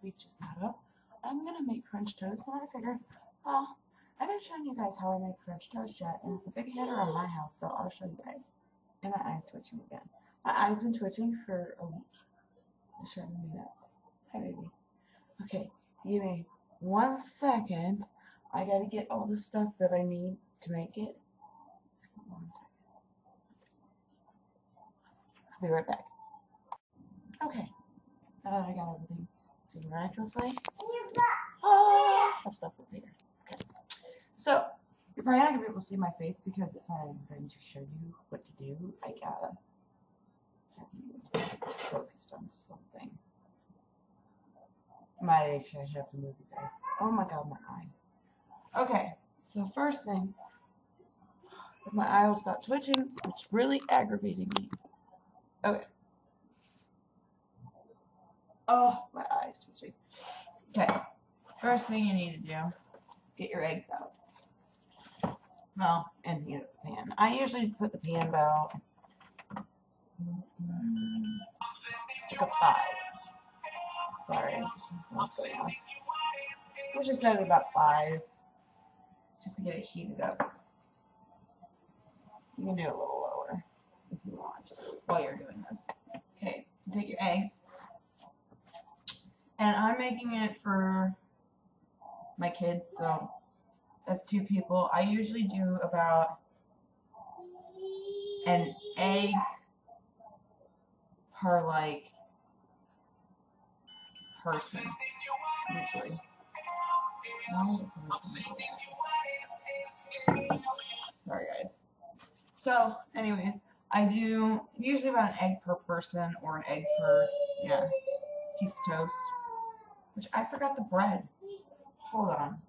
we just got up. I'm gonna make French toast, and I figured, well, I haven't shown you guys how I make French toast yet, and it's a big hitter on my house, so I'll show you guys. And my eye's twitching again. My eye's been twitching for a week. It's driving me nuts. Hi, baby. Okay, give me 1 second. I gotta get all the stuff that I need to make it. 1 second. I'll be right back. Okay, now that I got everything, so miraculously, I'll stop over here. Okay, so you're probably not gonna be able to see my face because if I'm going to show you what to do, I gotta have you focused on something. I might actually have to move you guys. Oh my god, my eye. Okay, so first thing, if my eye will stop twitching, it's really aggravating me. Okay. Oh, my eye's twitching. Okay, first thing you need to do is get your eggs out. Well, and heat up the pan. I usually put the pan about like a 5. Sorry, what's going on? Let's just set it about 5, just to get it heated up. You can do it a little lower if you want while you're doing this. Okay, take your eggs. And I'm making it for my kids, so that's 2 people. I usually do about an egg per, like, person, usually. Sorry, guys. So, anyways, I do usually about an egg per person or an egg per, piece of toast. Which I forgot the bread. Hold on.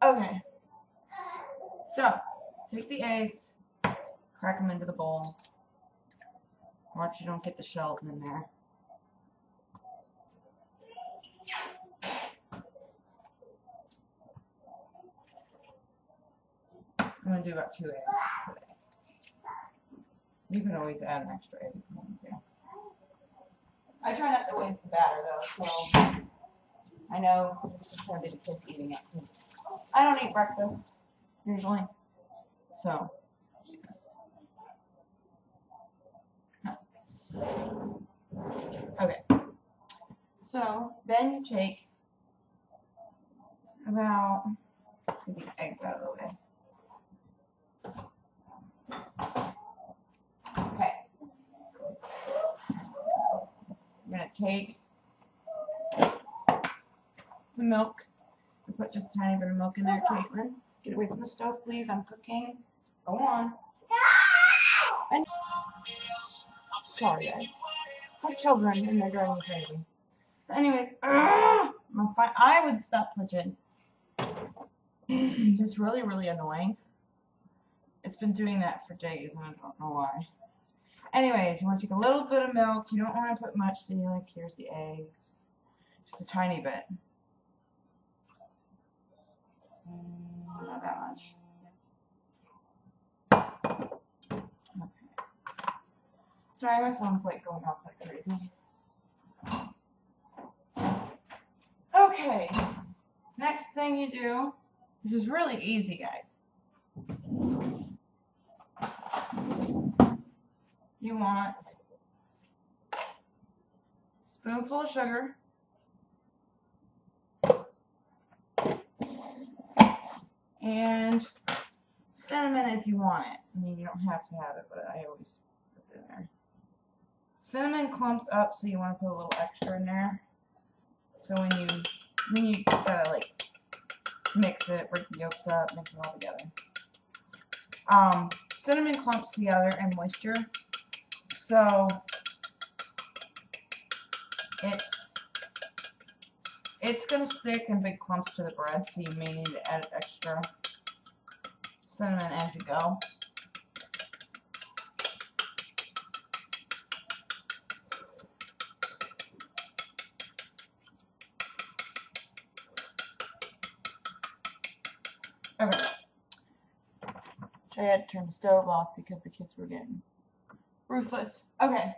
Okay. So, take the eggs, crack them into the bowl. Watch you don't get the shells in there. I'm going to do about 2 eggs today. You can always add an extra egg if you want to. I try not to waste the batter though, so I know it's just going to be the kids eating it. I don't eat breakfast, usually, so. Okay, so then you take about, let's get these eggs out of the way. Okay. You're going to take some milk. Put just a tiny bit of milk in there, Caitlin. Get away from the stove, please. I'm cooking. Go on. And sorry, guys. I have children and they're driving me crazy. So anyways, my eye would stop twitching. It's really, really annoying. It's been doing that for days and I don't know why. Anyways, you want to take a little bit of milk. You don't want to put much, so you're like, here's the eggs. Just a tiny bit. Not that much. Okay. Sorry, my phone's like going off like crazy. Okay. Next thing you do, this is really easy, guys. You want a spoonful of sugar. And cinnamon if you want it. I mean, you don't have to have it, but I always put it in there. Cinnamon clumps up, so you want to put a little extra in there. So when you gotta like mix it, break the yolks up, mix it all together. Cinnamon clumps together and moisture, so it's gonna stick in big clumps to the bread, so you may need to add extra cinnamon as you go. So I had to turn the stove off because the kids were getting ruthless. Okay,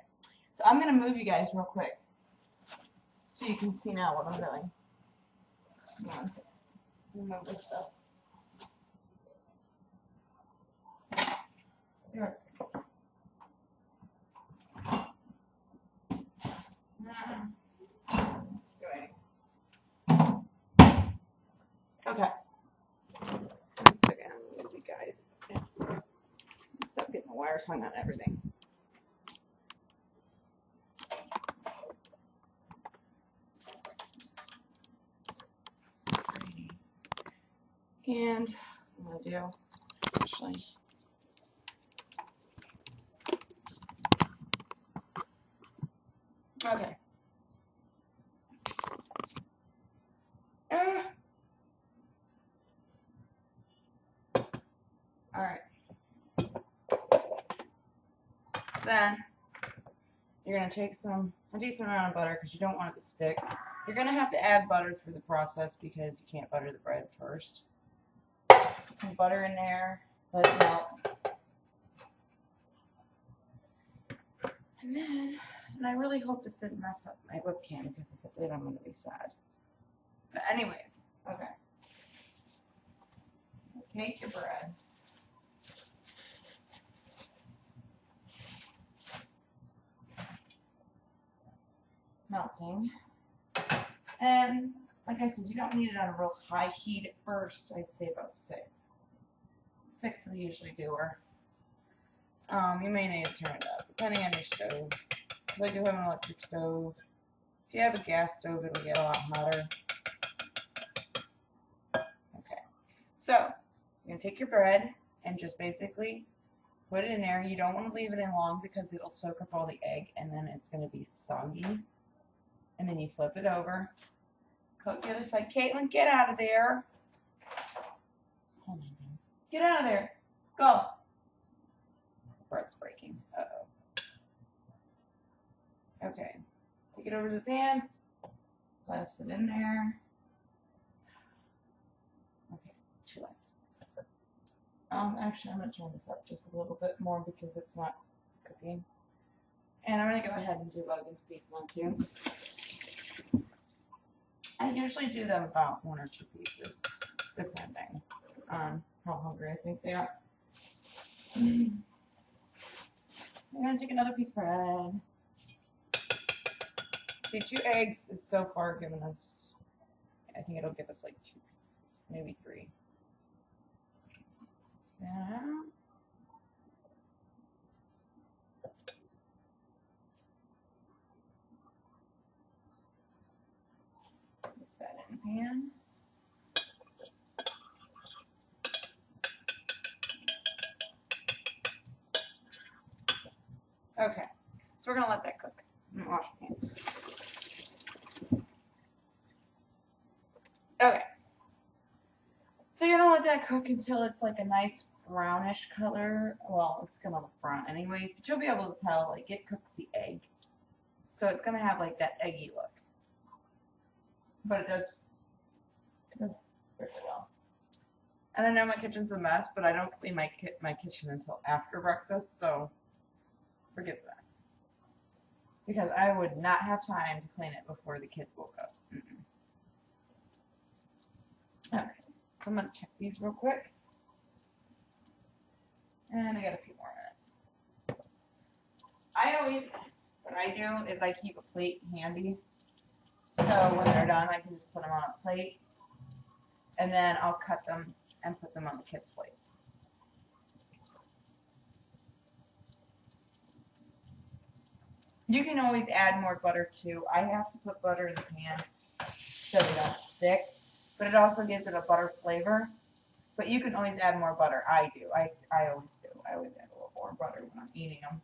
so I'm going to move you guys real quick so you can see now what I'm doing. One second. Remove this stuff. There. Okay. One second, I'm gonna move you guys. Stop getting the wires hung on everything. And I'm gonna do actually. Okay. All right. Then you're gonna take a decent amount of butter because you don't want it to stick. You're gonna have to add butter through the process because you can't butter the bread first. Put some butter in there, let it melt. And I really hope this didn't mess up my webcam because if it did, I'm gonna be sad. But anyways, okay. Take your bread. Melting. And like I said, you don't need it on a real high heat at first. I'd say about 6. 6 will usually do her. You may need to turn it up, depending on your stove. Because I do have an electric stove. If you have a gas stove, it'll get a lot hotter. Okay. So, you're going to take your bread and just basically put it in there. You don't want to leave it in long because it'll soak up all the egg and then it's going to be soggy. And then you flip it over. Coat the other side. Caitlin, get out of there. Oh my goodness. Get out of there. Go. Bread's breaking. Uh-oh. Okay. Take it over to the pan. Place it in there. Okay. She left. Actually, I'm going to turn this up just a little bit more because it's not cooking. And I'm going to go ahead and do Logan's piece one too. I usually do them about 1 or 2 pieces, depending on how hungry I think they are. I'm going to take another piece of bread. See, 2 eggs is so far given us, I think it'll give us like 2 pieces, maybe 3. Yeah. Put that in the pan. Okay, so we're going to let that cook. I'm going to wash my hands. Okay. So you're going to let that cook until it's like a nice brownish color. Well, it's going to the front anyways, but you'll be able to tell, like, it cooks the egg. So it's going to have, like, that eggy look. But it does very well. And I know my kitchen's a mess, but I don't clean my kitchen until after breakfast, so forgive the mess. Because I would not have time to clean it before the kids woke up. Okay, so I'm going to check these real quick. And I got a few more minutes. What I do is I keep a plate handy. So when they're done, I can just put them on a plate. And then I'll cut them and put them on the kids' plates. You can always add more butter too. I have to put butter in the pan so they don't stick. But it also gives it a butter flavor. But you can always add more butter. I do. I always do. I always add a little more butter when I'm eating them.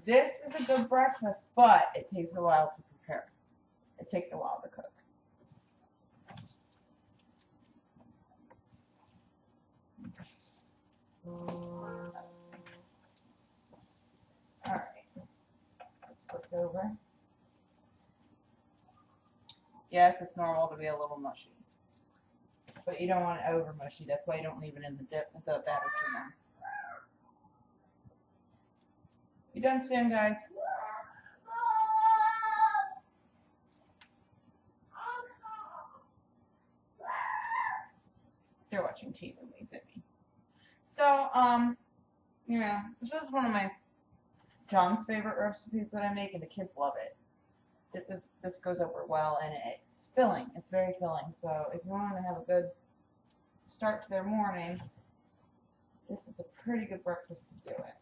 This is a good breakfast, but it takes a while to prepare. It takes a while to cook. Alright. Let's flip it over. Yes, it's normal to be a little mushy. But you don't want it over mushy. That's why you don't leave it in the batter too long. You done soon, guys? They're watching TV and waves at me. So, yeah, this is one of my John's favorite recipes that I make, and the kids love it. This goes over well, and it's filling. It's very filling. So if you want to have a good start to their morning, this is a pretty good breakfast to do it.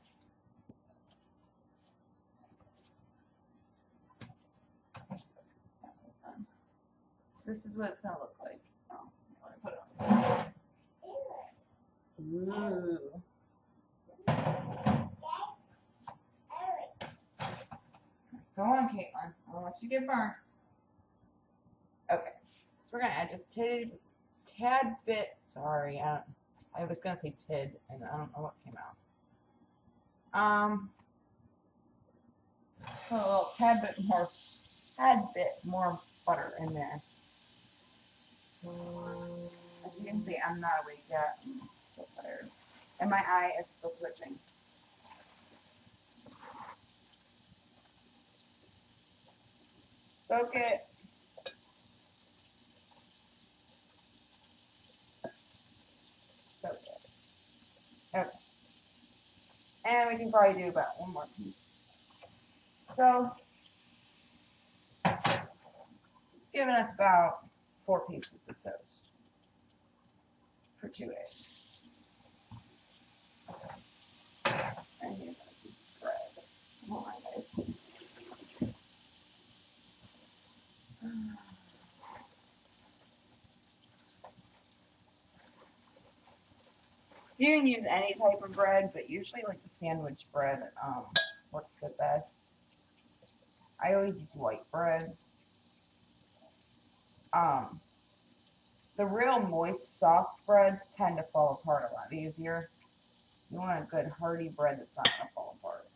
So this is what it's gonna look like. Oh, I want to put it on. Ooh. Go on, Caitlin. I don't want you to get burned. Okay. So we're going to add just tad bit. Sorry. I was going to say tid, and I don't know what came out. Put a little tad bit more butter in there. As you can see, I'm not awake yet. I'm still tired. And my eye is still twitching. Soak it. Soak it. Okay. And we can probably do about one more piece. So, it's giving us about 4 pieces of toast for 2 eggs. And here's a piece of bread. Come on, guys. You can use any type of bread, but usually like the sandwich bread works the best. I always use white bread. The real moist, soft breads tend to fall apart a lot easier. You want a good hearty bread that's not going to fall apart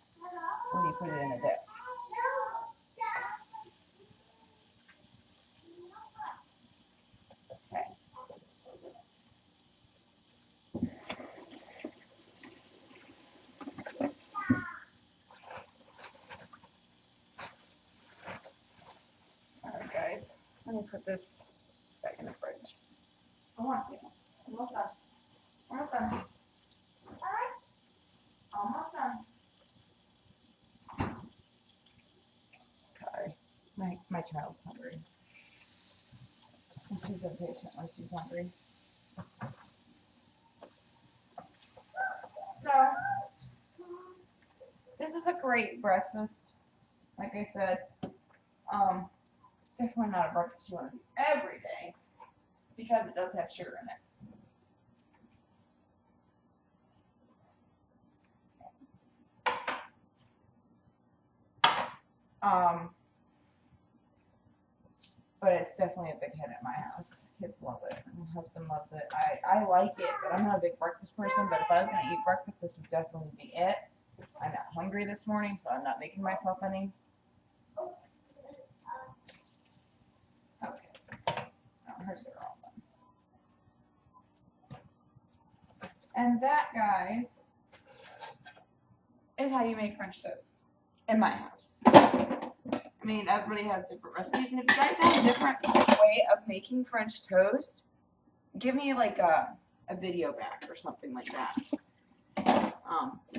when you put it in a dip. Okay. Alright guys, let me put this back in the fridge. I want to. Almost done. Almost done. Almost done. Okay. My child's hungry. She's impatient when she's hungry. So, this is a great breakfast. Like I said, definitely not a breakfast you want to do every day because it does have sugar in it. But it's definitely a big hit at my house. Kids love it. My husband loves it. I like it, but I'm not a big breakfast person. But if I was going to eat breakfast, this would definitely be it. I'm not hungry this morning, so I'm not making myself any. Okay. Oh, hers are all done. And that, guys, is how you make French toast in my house. I mean, everybody has different recipes, and if you guys have a different way of making French toast, give me like a video back or something like that.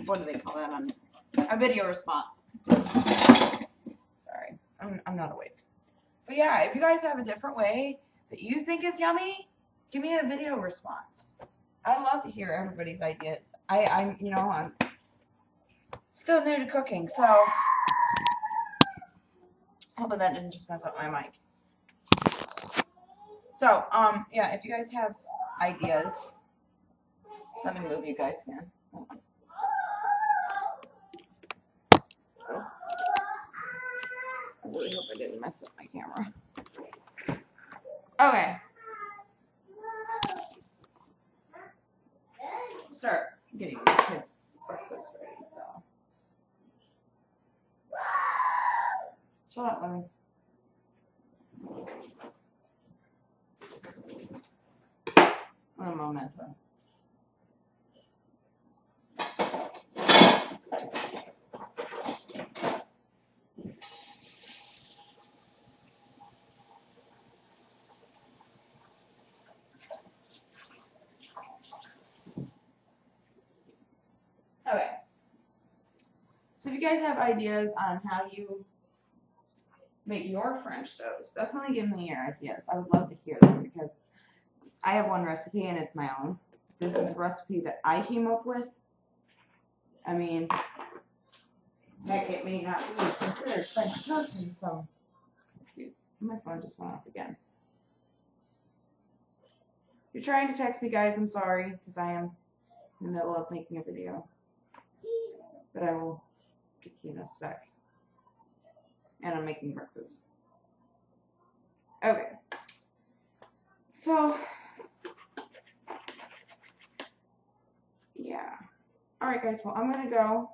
What do they call that on a video response? Sorry, I'm not awake. But yeah, if you guys have a different way that you think is yummy, give me a video response. I love to hear everybody's ideas. I'm still new to cooking, so. Hoping that didn't just mess up my mic. So, yeah, if you guys have ideas, let me move you guys here. I really hope I didn't mess up my camera. Okay. Start getting these kids breakfast ready, so. Shut up, Lemon. A memento. Okay. So if you guys have ideas on how you make your French toast, definitely give me your ideas. I would love to hear them because I have one recipe and it's my own. This is a recipe that I came up with. I mean, heck, it may not be considered French toast in some. Excuse, my phone just went off again. If you're trying to text me, guys, I'm sorry because I am in the middle of making a video. But I will get to you in a sec. And I'm making breakfast. Okay. So, yeah. Alright, guys, well, I'm going to go.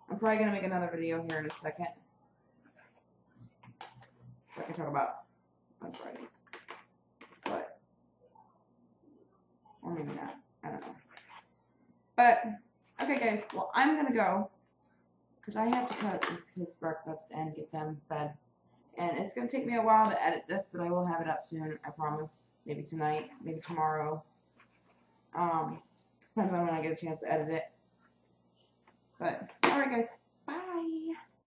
I'm probably going to make another video here in a second. So I can talk about on Fridays. But, or maybe not. I don't know. But, okay, guys, well, I'm going to go. Because I have to cut these kids' breakfast and get them fed. And it's going to take me a while to edit this, but I will have it up soon, I promise. Maybe tonight, maybe tomorrow. Depends on when I get a chance to edit it. But, alright guys.